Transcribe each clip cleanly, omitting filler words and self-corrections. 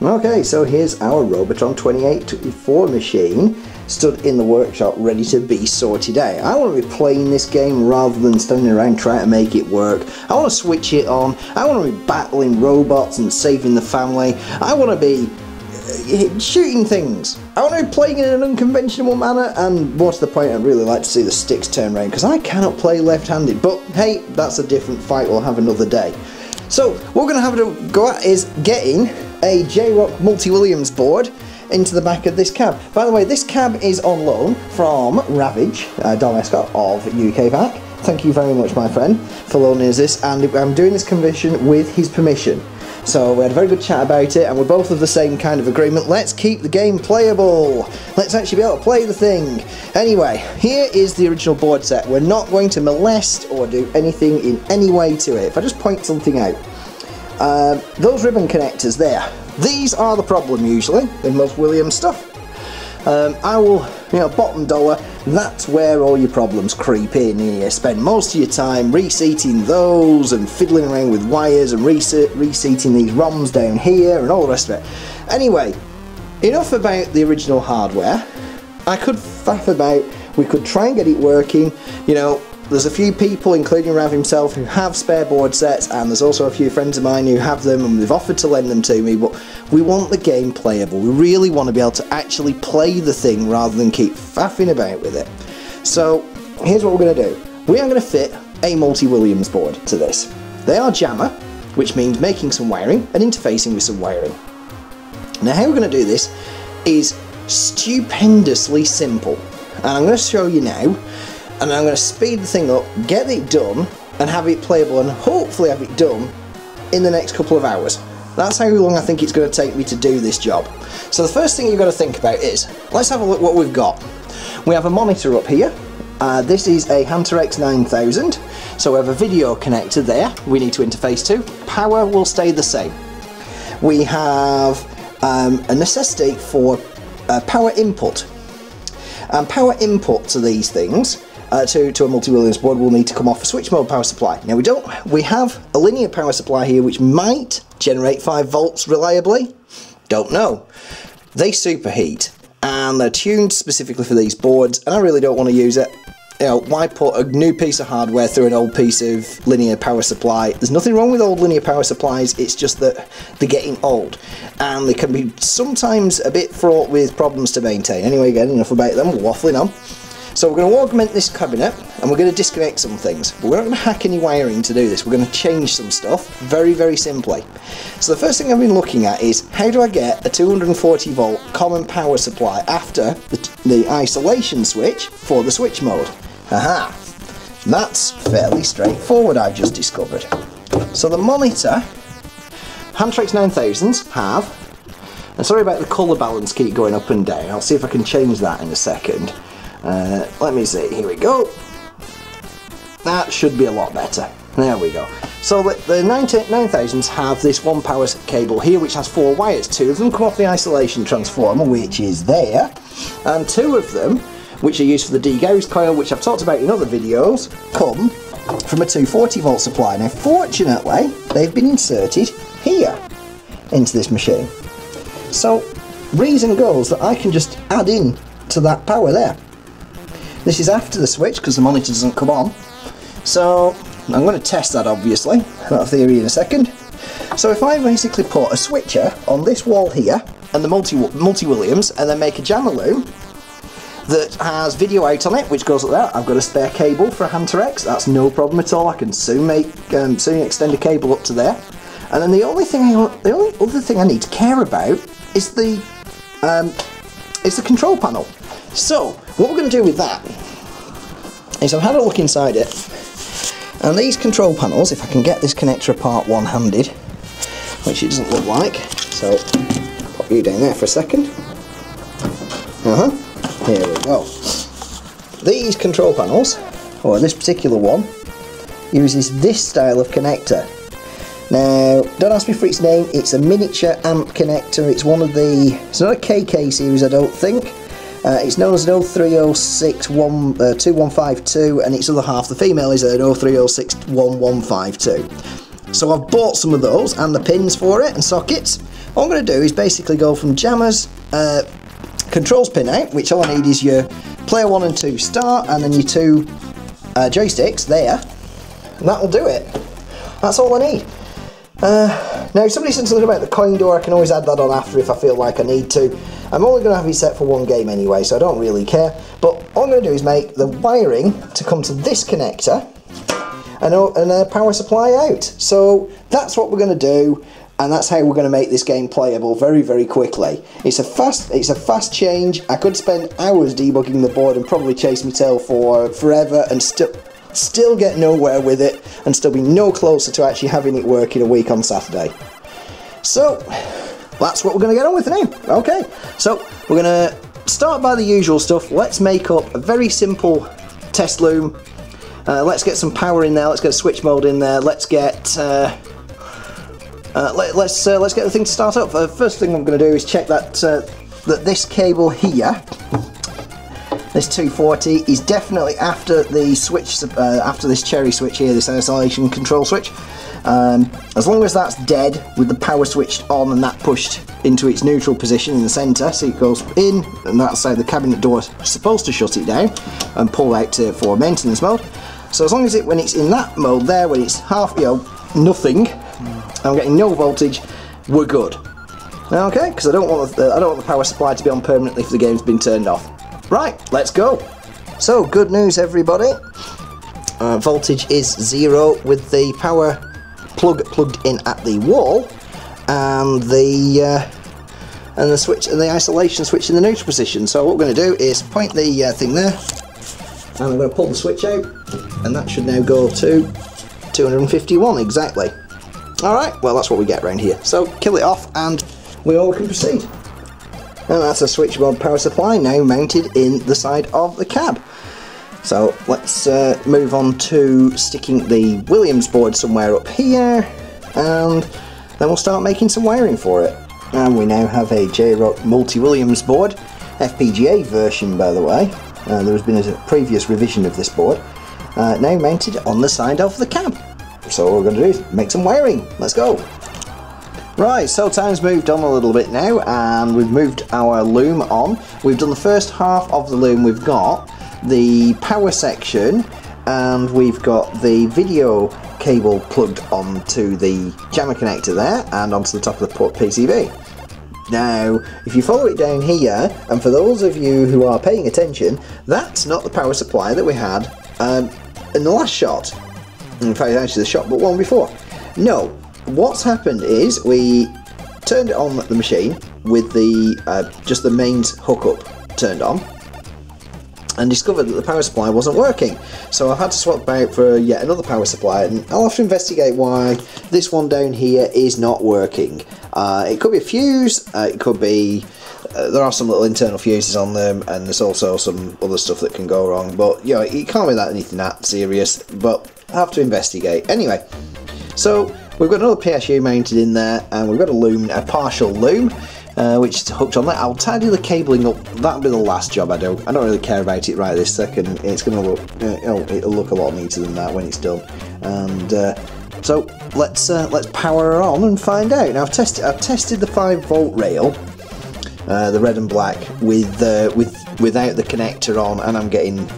Okay, so here's our Robotron 2824 machine, stood in the workshop ready to be sorted out. I want to be playing this game rather than standing around trying to make it work. I want to switch it on, I want to be battling robots and saving the family. I want to be shooting things. I want to be playing in an unconventional manner, and more to the point, I'd really like to see the sticks turn around because I cannot play left-handed, but hey, that's a different fight we'll have another day. So what we're going to have to go at is getting a JROK Williams board into the back of this cab. By the way, this cab is on loan from Ravage, Don Escott of UK Pack. Thank you very much, my friend, for loaning us this, and I'm doing this conversion with his permission. So we had a very good chat about it, and we're both of the same kind of agreement. Let's keep the game playable. Let's actually be able to play the thing. Anyway, here is the original board set. We're not going to molest or do anything in any way to it. If I just point something out, those ribbon connectors there, these are the problem usually in most Williams stuff. I will, bottom dollar, that's where all your problems creep in. You spend most of your time reseating those and fiddling around with wires and reseating these ROMs down here and all the rest of it. Anyway, enough about the original hardware. I could faff about, we could try and get it working. There's a few people, including Rav himself, who have spare board sets, and there's also a few friends of mine who have them, and they've offered to lend them to me, but we want the game playable. We really want to be able to actually play the thing rather than keep faffing about with it. So here's what we're going to do. We are going to fit a multi-Williams board to this. They are jammer, which means making some wiring and interfacing with some wiring. Now how we're going to do this is stupendously simple, and I'm going to show you now. And I'm going to speed the thing up, get it done, and have it playable, and hopefully have it done in the next couple of hours. That's how long I think it's going to take me to do this job. So the first thing you've got to think about is, let's have a look what we've got. We have a monitor up here. This is a Hunter-X 9000, so we have a video connector there we need to interface to. Power will stay the same. We have a necessity for power input. And power input to these things, to a multi-Williams board, will need to come off a switch mode power supply. Now we have a linear power supply here which might generate 5 volts reliably, don't know. They superheat and they're tuned specifically for these boards, and I really don't want to use it. Why put a new piece of hardware through an old piece of linear power supply? There's nothing wrong with old linear power supplies, it's just that they're getting old and they can be sometimes a bit fraught with problems to maintain. Anyway, again, enough about them, we're waffling on. So we're going to augment this cabinet and we're going to disconnect some things, but we're not going to hack any wiring to do this. We're going to change some stuff very, very simply. So the first thing I've been looking at is, how do I get a 240 volt common power supply after the isolation switch for the switch mode? Aha! That's fairly straightforward, I've just discovered. So the monitor, Hunter-X 9000s have, and sorry about the colour balance keep going up and down, I'll see if I can change that in a second. Let me see, here we go. That should be a lot better. There we go. So the 9000s have this one power cable here which has 4 wires. 2 of them come off the isolation transformer, which is there, and 2 of them, which are used for the degauss coil, which I've talked about in other videos, come from a 240 volt supply. Now fortunately they've been inserted here into this machine, so reason goes that I can just add in to that power there. This is after the switch because the monitor doesn't come on, so I'm going to test that obviously, that theory in a second. So if I basically put a switcher on this wall here and the multi-Williams and then make a jammer loom that has video out on it, which goes like that. I've got a spare cable for a Hunter-X, that's no problem at all. I can soon extend a cable up to there. And then the only other thing I need to care about is the control panel. So what we're going to do with that is, I've had a look inside it, and these control panels, if I can get this connector apart one-handed, which it doesn't look like, so pop you down there for a second. Here we go. These control panels, or this particular one, uses this style of connector. Now, don't ask me for its name, it's a miniature amp connector. It's one of the, it's not a KK series, I don't think. It's known as an 0306 2152, and its other half, the female, is an 0306 1152. So I've bought some of those and the pins for it and sockets, All I'm going to do is basically go from jammers, controls pin out, which all I need is your player 1 and 2 start, and then your 2 joysticks there, and that'll do it. That's all I need. Now, if somebody said something about the coin door, I can always add that on after if I feel like I need to. I'm only going to have it set for one game anyway, so I don't really care. But all I'm going to do is make the wiring to come to this connector and a power supply out. So that's what we're going to do, and that's how we're going to make this game playable very, very quickly. It's a fast change. I could spend hours debugging the board and probably chase my tail for forever and still get nowhere with it and still be no closer to actually having it work in a week on Saturday. So that's what we're going to get on with now. Okay, so we're going to start by the usual stuff. Let's make up a very simple test loom. Let's get some power in there. Let's get a switch mode in there. Let's get let's get the thing to start up. First thing I'm going to do is check that that this cable here, this 240, is definitely after the switch, after this cherry switch here, this isolation control switch. As long as that's dead with the power switched on and that pushed into its neutral position in the centre, so it goes in, and that's how the cabinet door is supposed to shut it down and pull out for maintenance mode. So as long as when it's in that mode there, when it's half, nothing, I'm getting no voltage, we're good. Okay, because I don't want the power supply to be on permanently if the game's been turned off. Right, let's go. So, good news everybody. Voltage is 0 with the power plug plugged in at the wall, and the switch and the isolation switch in the neutral position. So what we're going to do is point the thing there, and I'm going to pull the switch out, and that should now go to 251 exactly. Alright, well that's what we get around here. So kill it off and we all can proceed. And that's a switch mode power supply now mounted in the side of the cab. So let's move on to sticking the Williams board somewhere up here, and then we'll start making some wiring for it. And we now have a JROK Williams board, FPGA version by the way. There has been a previous revision of this board, now mounted on the side of the cab. So what we're going to do is make some wiring. Let's go. Right, so time's moved on a little bit now, and we've moved our loom on. We've done the first half of the loom. We've got the power section, and we've got the video cable plugged onto the jammer connector there, and onto the top of the PCB. Now, if you follow it down here, and for those of you who are paying attention, that's not the power supply that we had in the last shot. In fact, actually the shot but one before. No. What's happened is we turned it on the machine with the just the mains hookup turned on, and discovered that the power supply wasn't working. So I've had to swap out for yet another power supply, and I'll have to investigate why this one down here is not working. It could be a fuse, it could be there are some little internal fuses on them, and there's also some other stuff that can go wrong, but you know, it can't be anything that serious, but I have to investigate. Anyway, so we've got another PSU mounted in there, and we've got a partial loom, which is hooked on there. I'll tidy the cabling up. That'll be the last job I do. I don't really care about it right this second. It's going to look, it'll look a lot neater than that when it's done. And so let's power her on and find out. Now I've tested the 5-volt rail, the red and black, without the connector on, and I'm getting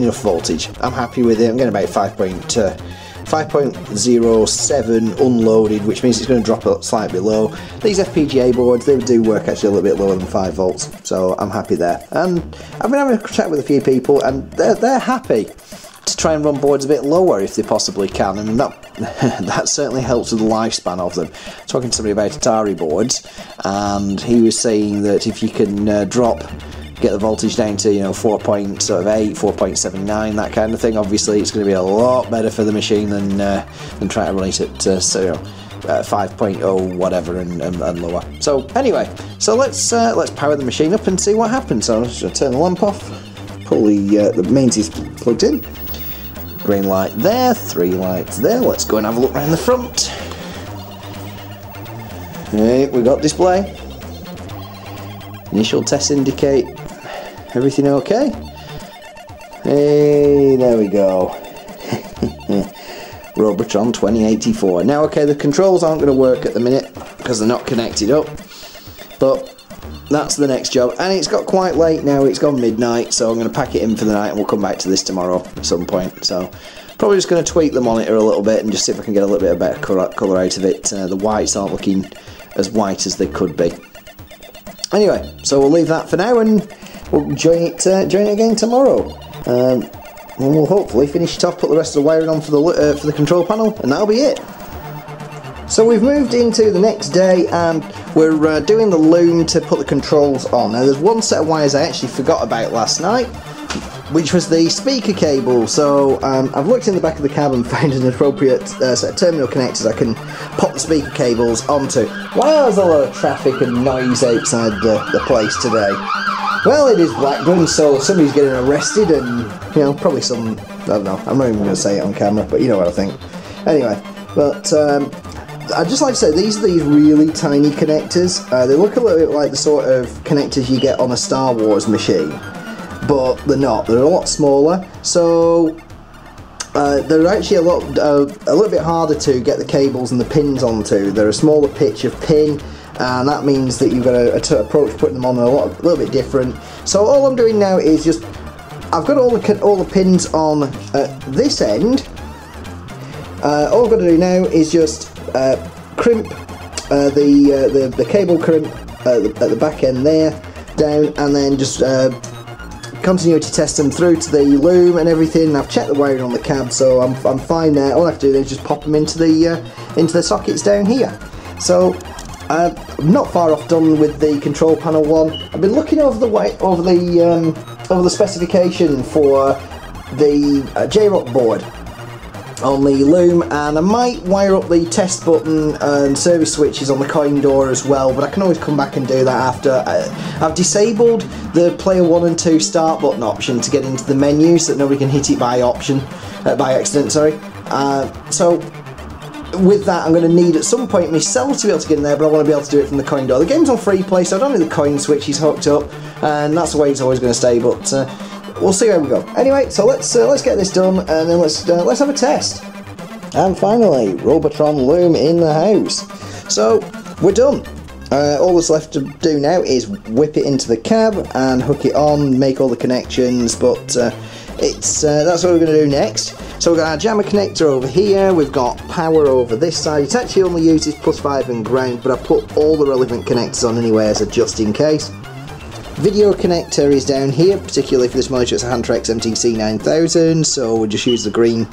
enough voltage. I'm happy with it. I'm getting about 5.07 unloaded, which means it's going to drop slightly below. These FPGA boards, they do work actually a little bit lower than 5 volts, so I'm happy there. And I've been having a chat with a few people, and they're happy to try and run boards a bit lower if they possibly can. I mean, that certainly helps with the lifespan of them. Talking to somebody about Atari boards, and he was saying that if you can get the voltage down to 4.8, 4.79, that kind of thing, obviously it's going to be a lot better for the machine than trying to run it at 5.0 whatever and lower. So anyway, so let's power the machine up and see what happens. So I'm just going to turn the lamp off, pull the mains is plugged in, green light there, 3 lights there. Let's go and have a look around the front. Right, we got display. Initial tests indicate everything okay. Hey, there we go. Robotron 2084. Now, okay, the controls aren't going to work at the minute because they're not connected up. But that's the next job, and it's got quite late now. It's gone midnight, so I'm going to pack it in for the night, and we'll come back to this tomorrow at some point. So probably just going to tweak the monitor a little bit and just see if I can get a little bit of better colour out of it. The whites aren't looking as white as they could be. Anyway, so we'll leave that for now, and we'll join it again tomorrow. And we'll hopefully finish it off, put the rest of the wiring on for the control panel, and that'll be it. So we've moved into the next day, and we're doing the loom to put the controls on. Now there's one set of wires I actually forgot about last night, which was the speaker cable. So I've looked in the back of the cab and found an appropriate set of terminal connectors I can pop the speaker cables onto. Why there's a lot of traffic and noise outside the place today? Well, it is Blackburn, so somebody's getting arrested, and you know, probably some, I don't know, I'm not even going to say it on camera, but you know what I think. Anyway, but I'd just like to say, these are these really tiny connectors. They look a little bit like the sort of connectors you get on a Star Wars machine, but they're not. They're a lot smaller, so they're actually a little bit harder to get the cables and the pins onto. They're a smaller pitch of pin, and that means that you've got to approach putting them on a little bit different. So all I'm doing now is just, I've got all the pins on this end. All I've got to do now is just crimp the cable crimp at the back end there down, and then just continuity test them through to the loom and everything. I've checked the wiring on the cab, so I'm fine there. All I have to do is just pop them into the sockets down here. So I'm not far off done with the control panel one. I've been looking over the specification for the JROK board on the loom, and I might wire up the test button and service switches on the coin door as well, but I can always come back and do that after. I've disabled the player 1 and 2 start button option to get into the menu so that nobody can hit it by accident, sorry. So with that, I'm going to need at some point myself to be able to get in there, but I want to be able to do it from the coin door. The game's on free play, so I don't need the coin switches hooked up, and that's the way it's always going to stay, but we'll see how we go. Anyway, so let's get this done, and then let's have a test. And finally, Robotron loom in the house. So we're done. All that's left to do now is whip it into the cab and hook it on, make all the connections. But that's what we're going to do next. So we've got our jammer connector over here. We've got power over this side. It actually only uses +5 and ground, but I put all the relevant connectors on anyway as a just in case. Video connector is down here, particularly for this monitor. It's a Huntrax MTC 9000, so we'll just use the green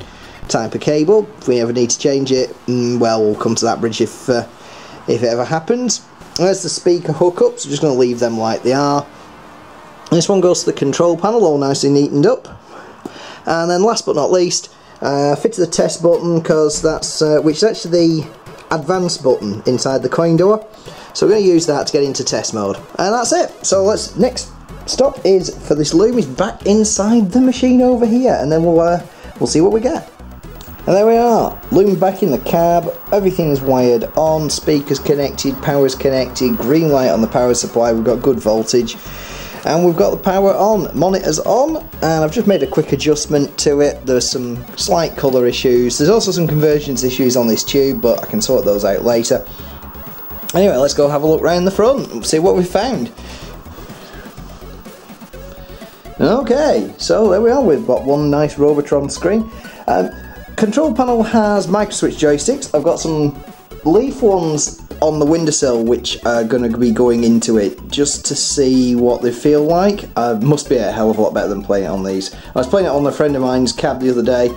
type of cable. If we ever need to change it, well, we'll come to that bridge if it ever happens. There's the speaker hookups. I'm just going to leave them like they are. This one goes to the control panel, all nicely neatened up. And then last but not least, fit to the test button, because that's which is actually the advanced button inside the coin door. So we're going to use that to get into test mode, and that's it. So next stop is for this loom is back inside the machine over here, and then we'll see what we get. And there we are, loom back in the cab. Everything is wired on, speakers connected, power's connected, green light on the power supply. We've got good voltage, and we've got the power on, monitors on, and I've just made a quick adjustment to it. There's some slight colour issues. There's also some convergence issues on this tube, but I can sort those out later. Anyway, let's go have a look round the front and see what we found. Okay, so there we are, we've got one nice Robotron screen. Control panel has microswitch joysticks. I've got some Leaf ones on the windowsill which are going to be going into it just to see what they feel like. Must be a hell of a lot better than playing it on these. I was playing it on a friend of mine's cab the other day.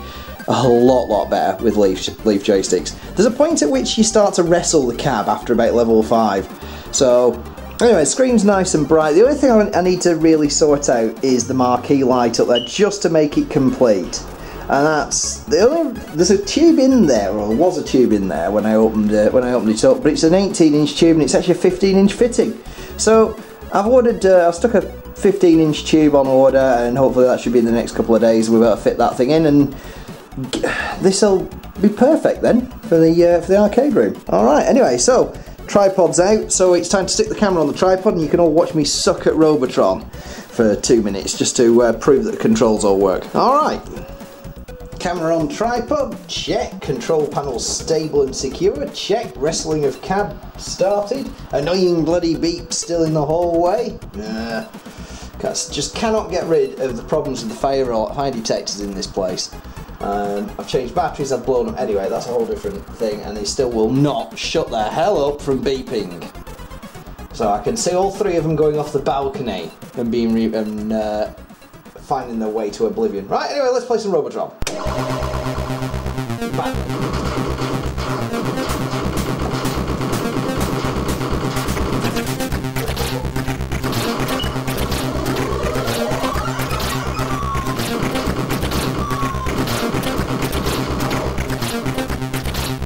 A lot better with leaf joysticks. There's a point at which you start to wrestle the cab after about level 5. So anyway, the screen's nice and bright. The only thing I need to really sort out is the marquee light up there, just to make it complete. And that's there's a tube in there, or there was a tube in there when I opened it up, but it's an 18-inch tube and it's actually a 15-inch fitting. So I've ordered, I've stuck a 15-inch tube on order, and hopefully that should be in the next couple of days. We'll be able to fit that thing in, and this'll be perfect then for the arcade room. Alright, anyway, so tripod's out, so it's time to stick the camera on the tripod, and you can all watch me suck at Robotron for 2 minutes just to prove that the controls all work. Alright, Camera on tripod, check. Control panel stable and secure, check. Wrestling of cab started. Annoying bloody beep still in the hallway. Just cannot get rid of the problems with the fire detectors in this place. I've changed batteries, I've blown them. Anyway, that's a whole different thing, and they still will not shut the hell up from beeping. So I can see all three of them going off the balcony and finding their way to oblivion. Right, anyway, let's play some Robotron. Bye.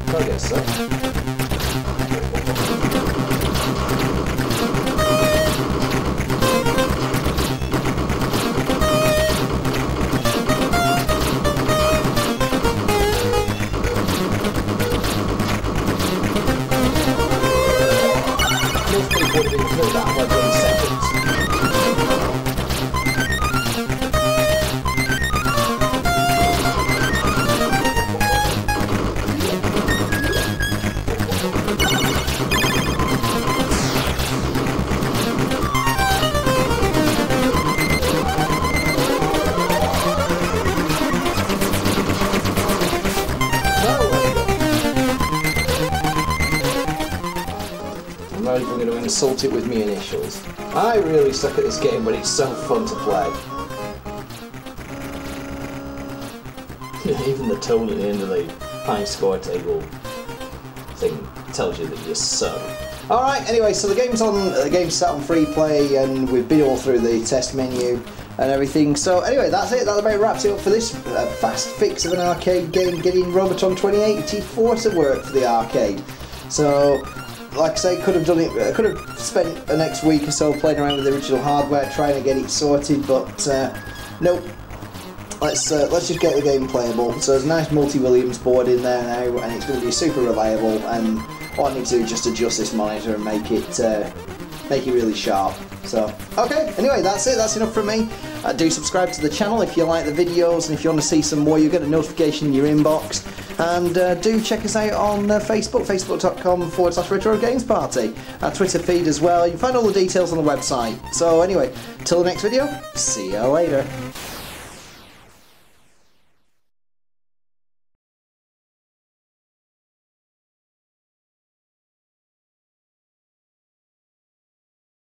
I guess so. Most people would have been through that in like 1 second. I'm not even going to insult it with my initials. I really suck at this game, but it's so fun to play. Even the tone at the end of the high score table thing tells you that you suck. Alright, anyway, so the game's set on free play, and we've been all through the test menu and everything. So anyway, that's it. That about wraps it up for this fast fix of an arcade game, getting Robotron 2084 to work for the arcade. So, like I say, could have done it. Could have spent the next week or so playing around with the original hardware, trying to get it sorted, but nope. Let's just get the game playable. So there's a nice multi-Williams board in there now, and it's going to be super reliable. And all I need to do is just adjust this monitor and make it really sharp. So okay. Anyway, that's it. That's enough from me. Do subscribe to the channel if you like the videos, and if you want to see some more, you get a notification in your inbox. And do check us out on Facebook, facebook.com/Retro Games Party. Our Twitter feed as well. You can find all the details on the website. So anyway, till the next video, see you later.